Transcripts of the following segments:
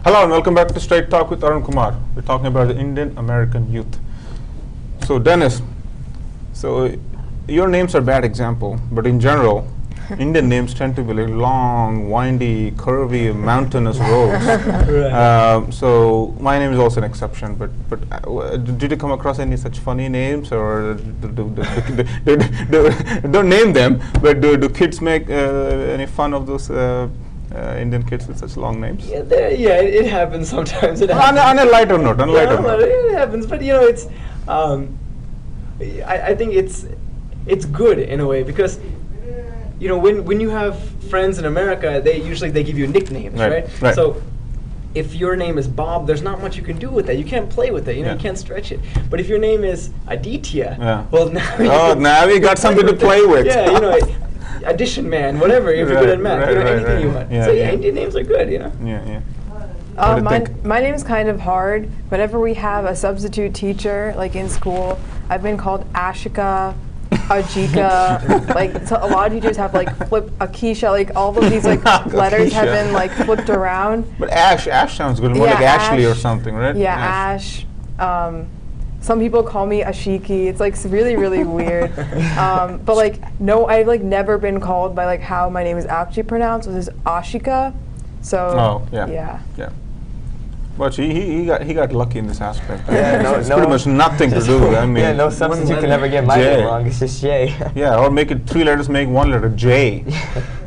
Hello and welcome back to Straight Talk with Arunkumar. We're talking about the Indian American youth. So Dennis, so your names are bad example, but in general, Indian names tend to be like long, windy, curvy, mountainous roads. Right. So my name is also an exception. But did you come across any such funny names, or don't name them? But do kids make any fun of those Indian kids with such long names? Yeah, it happens sometimes. It On a lighter note, it happens, but it's. I think it's good in a way because. When you have friends in America, they give you nicknames, right? So if your name is Bob, there's not much you can do with that. You can't play with it. You can't stretch it. But if your name is Aditya, well now you got something to play with. Yeah, addition man, whatever. If you're good at math, anything you want. So Indian names are good, My name is kind of hard. Whenever we have a substitute teacher, like in school, I've been called Ashika, Ajika, so a lot of teachers have flip Akisha, all of these letters have been flipped around. But Ash sounds good, more like Ashley or something, right? Yeah, Ash. Some people call me Ashiki. It's really, really weird. But no, I've never been called by how my name is actually pronounced, which is Ashika. So yeah. But he got lucky in this aspect. It's pretty much nothing to do. I mean, no substitute can ever get my name wrong. It's just J. Yeah, or make it 3 letters, make 1 letter J,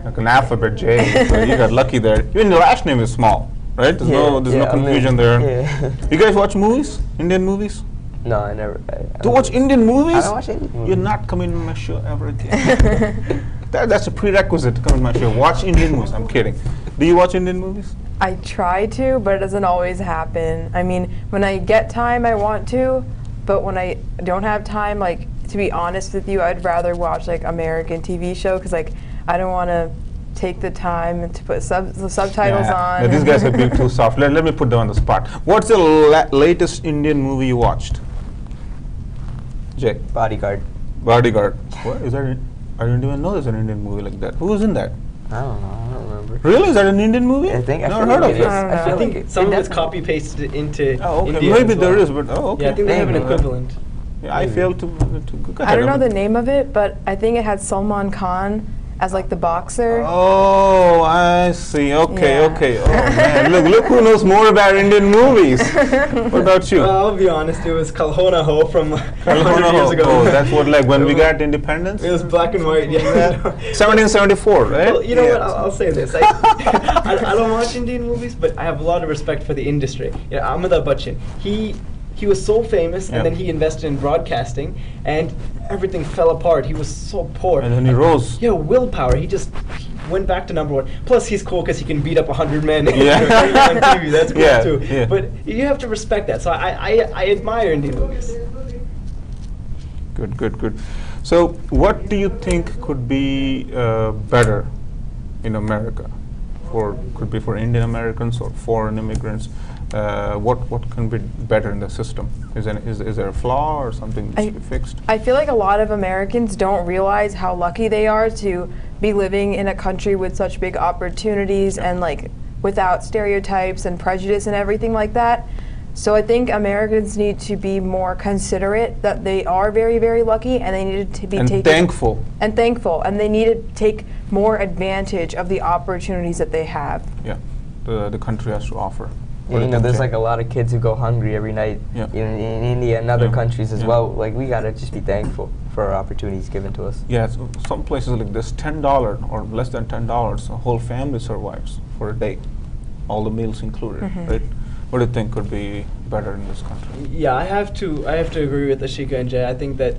like an alphabet J. So you got lucky there. Even your last name is small, right? There's no confusion there. You guys watch movies? Indian movies? No, I never. To watch Indian movies? I don't watch Indian movies. You're not coming to my show ever again. That's a prerequisite to come to my show. Watch Indian movies. I'm kidding. Do you watch Indian movies? I try to, but it doesn't always happen. I mean, when I get time, I want to, but when I don't have time, to be honest with you, I'd rather watch American TV show because I don't want to take the time to put the subtitles on. Yeah, these guys have been too soft. Let me put them on the spot. What's the latest Indian movie you watched? Jay? Bodyguard. Bodyguard. What is that? I didn't even know there's an Indian movie like that. Who's in that? I don't know. I don't remember. Really? Is that an Indian movie? I think. Never heard of it. I think some of it's copy pasted into. Oh, okay. India Maybe there is, but okay. Yeah, I think they have an equivalent. Yeah, I failed to. I don't know the name of it, but I think it had Salman Khan as the boxer. Oh, I see. Okay. Oh man, look who knows more about Indian movies. What about you? Well, I'll be honest. It was Kalhona Ho from 100 years ago. Oh, that's what when we got independence. It was black and white. Yeah. 1774, right? Well, you know what? I'll say this. I don't watch Indian movies, but I have a lot of respect for the industry. Amitabh Bachchan. He was so famous, and then he invested in broadcasting, and everything fell apart. He was so poor. And then he rose. Yeah, willpower. He went back to #1. Plus, he's cool because he can beat up 100 men on TV. That's cool too. Yeah. But you have to respect that. So I admire Indian movies. Good. So, what do you think could be better in America? Could be for Indian Americans or foreign immigrants. What can be better in the system? Is there a flaw or something that should be fixed? I feel like a lot of Americans don't realize how lucky they are to be living in a country with such big opportunities and without stereotypes and prejudice and everything like that. So I think Americans need to be more considerate that they are very, very lucky, and they need to be thankful. And they need to take more advantage of the opportunities that they have. Yeah, the country has to offer. Yeah, there's a lot of kids who go hungry every night in India and other countries as well. We gotta just be thankful for our opportunities given to us. Yeah, so some places like this, $10 or less than $10, a whole family survives for a day, all the meals included, right? What do you think could be better in this country? Yeah, I have to agree with Ashika and Jay. I think that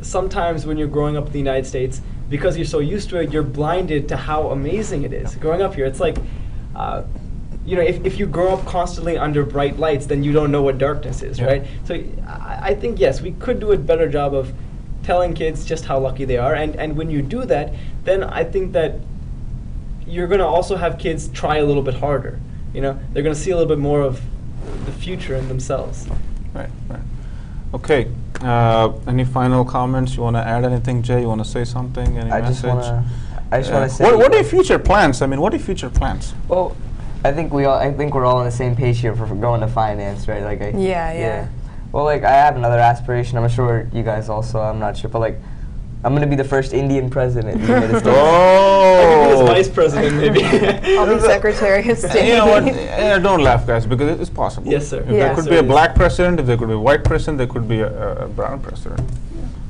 sometimes when you're growing up in the United States, because you're so used to it, you're blinded to how amazing it is. Growing up here, it's if you grow up constantly under bright lights, then you don't know what darkness is, right? So I think, yes, we could do a better job of telling kids just how lucky they are. And when you do that, then I think that you're going to also have kids try a little bit harder. They're going to see a little bit more of the future in themselves. Right. Okay. Any final comments? You want to add anything, Jay? You want to say something? Any message? I just want to say. What are your future plans? Well, I think we're all on the same page here for going to finance, right? Like Yeah. Well, like I have another aspiration. I'm sure you guys also. I'm not sure, but like I'm gonna be the first Indian president in the United States. I could be his Oh! vice president, maybe. I'll be Secretary of State. You know what? Don't laugh, guys, because it's possible. Yes, sir. If Yeah. there could be a black president, if there could be a white president, there could be a brown president.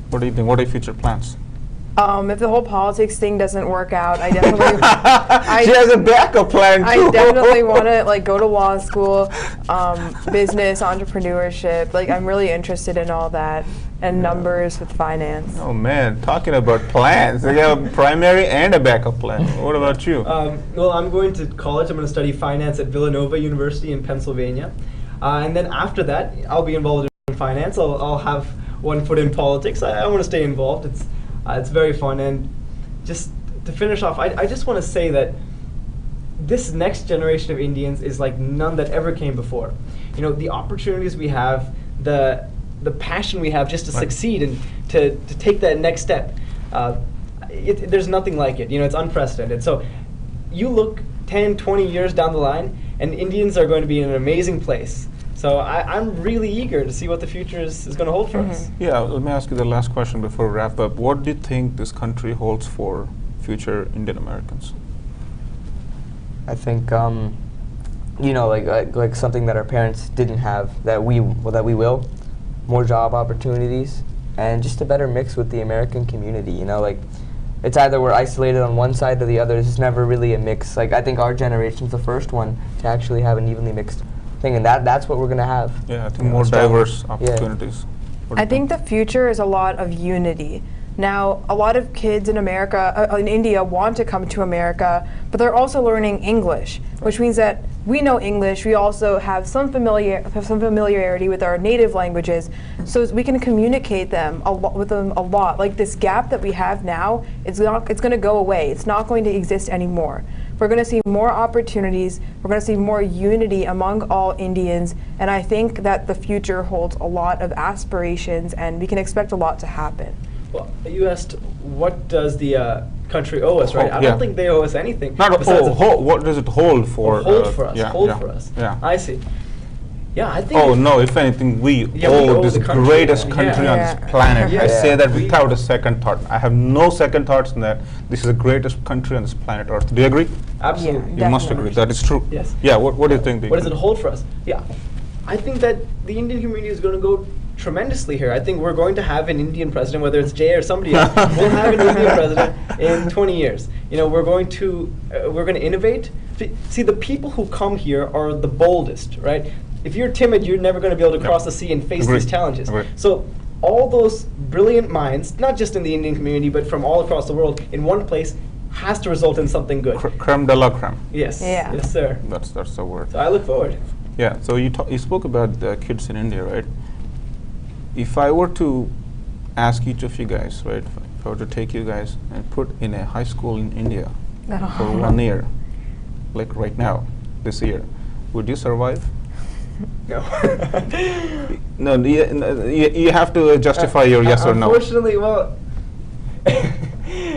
What do you think? What are your future plans? If the whole politics thing doesn't work out, I definitely, She has a backup plan too. I definitely want to like go to law school, business, entrepreneurship. Like I'm really interested in all that and numbers with finance. Oh man, talking about plans. They have a primary and a backup plan. What about you? Well, I'm going to college. I'm going to study finance at Villanova University in Pennsylvania. And then after that, I'll be involved in finance. I'll have one foot in politics. I want to stay involved. It's very fun. And just to finish off, I just want to say that this next generation of Indians is like none that ever came before. You know, the opportunities we have, the passion we have just to succeed and to take that next step. There's nothing like it. You know, it's unprecedented. So you look 10, 20 years down the line, and Indians are going to be in an amazing place. So I'm really eager to see what the future is going to hold for us. Yeah, let me ask you the last question before we wrap up. What do you think this country holds for future Indian Americans? I think you know, like something that our parents didn't have that we will, more job opportunities, and just a better mix with the American community. You know, like it's either we're isolated on one side or the other. It's just never really a mix. Like I think our generation's the first one to actually have an evenly mixed thing, and that's what we're gonna have. Yeah, I think more diverse opportunities. I think the future is a lot of unity. Now, a lot of kids in America, in India, want to come to America, but they're also learning English, which means that we know English. We also have some familiarity with our native languages, so we can communicate with them a lot. Like this gap that we have now, it's going to go away. It's not going to exist anymore. We're going to see more opportunities. We're going to see more unity among all Indians, and I think that the future holds a lot of aspirations, and we can expect a lot to happen. Well, you asked, what does the country owe us, right? I don't think they owe us anything. Not what does it hold for? Hold for us. Yeah, hold for us. Yeah. I see. Yeah, I think. Oh no! If anything, we owe this greatest country on this planet. I say that without a second thought. I have no second thoughts in that. This is the greatest country on this planet Earth. Do you agree? Absolutely. Yeah, You must agree. That is true. Yes. Yeah. What do you think? What does it hold for us? Yeah, I think that the Indian community is going to go tremendously here. I think we're going to have an Indian president, whether it's Jay or somebody else. We'll have an Indian president in 20 years. You know, we're going to innovate. See, the people who come here are the boldest, right? If you're timid, you're never going to be able to cross the sea and face these challenges. So all those brilliant minds, not just in the Indian community, but from all across the world, in one place, has to result in something good. Creme de la creme. Yes. Yeah. Yes, sir. That's the word. So I look forward. Yeah. So you spoke about the kids in India, right? If I were to ask each of you guys, right, if I were to take you guys and put in a high school in India for 1 year, like right now, this year, would you survive? No. No, you have to justify your yes or no. Unfortunately, well,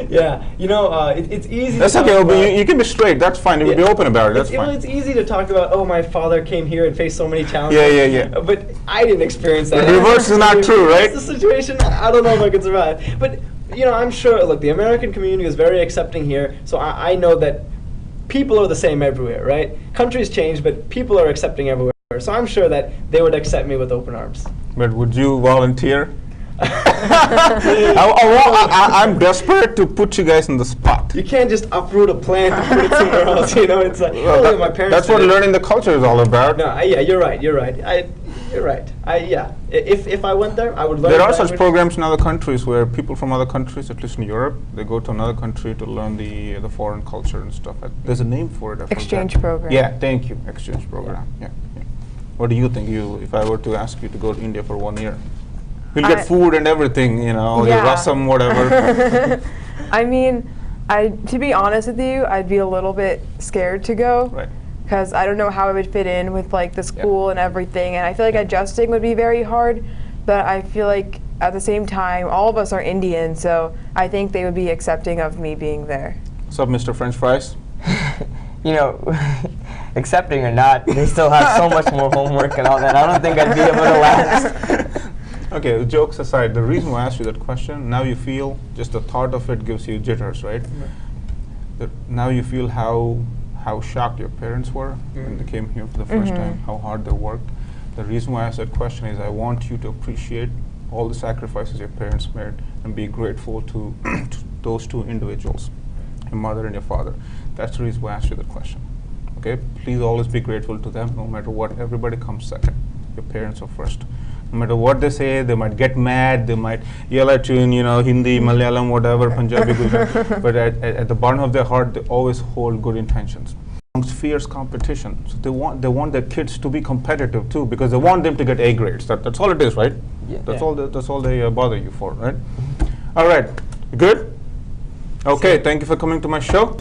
yeah, you know, it's easy. That's to okay. talk about. You can be straight. That's fine. You can be open about it. That's Well, fine. it's easy to talk about. Oh, my father came here and faced so many challenges. Yeah. But I didn't experience that. The reverse is not true, right? That's the situation. I don't know if I can survive. But you know, I'm sure. Look, the American community is very accepting here, so I know that people are the same everywhere, right? Countries change, but people are accepting everywhere. So I'm sure that they would accept me with open arms. But would you volunteer? I'm desperate to put you guys on the spot. You can't just uproot a plant and put it somewhere else. You know, it's like, oh, my parents. That's what learning the culture is all about. No, yeah, you're right. You're right. You're right. If I went there, I would learn. There are such programs in other countries where people from other countries, at least in Europe, they go to another country to learn the foreign culture and stuff. There's a name for it. I forgot. Exchange program. Yeah, thank you. Exchange program. Yeah. What do you think? If I were to ask you to go to India for 1 year, you'll get food and everything. You know, the rasam, whatever. I mean, to be honest with you, I'd be a little bit scared to go. Right. Because I don't know how I would fit in with like the school and everything, and I feel like adjusting would be very hard. But I feel like at the same time, all of us are Indian, so I think they would be accepting of me being there. What's up, Mr. French Fries? You know, accepting or not, they still have so much more homework and all that. I don't think I'd be able to last. Okay, jokes aside, the reason why I asked you that question, now you feel, just the thought of it gives you jitters, right? Now you feel how shocked your parents were when they came here for the first time, how hard they worked. The reason why I asked that question is I want you to appreciate all the sacrifices your parents made and be grateful to, to those two individuals, your mother and your father. That's the reason why I asked you that question. Okay, please always be grateful to them, no matter what. Everybody comes second. Your parents are first. No matter what they say, they might get mad, they might yell at you in, Hindi, Malayalam, whatever, Punjabi, Gujarati, but at the bottom of their heart, they always hold good intentions. Amongst fierce competition, so they want their kids to be competitive too, because they want them to get A grades. That's all it is, right? Yeah. That's all they bother you for, right? All right, you good? Okay, thank you for coming to my show.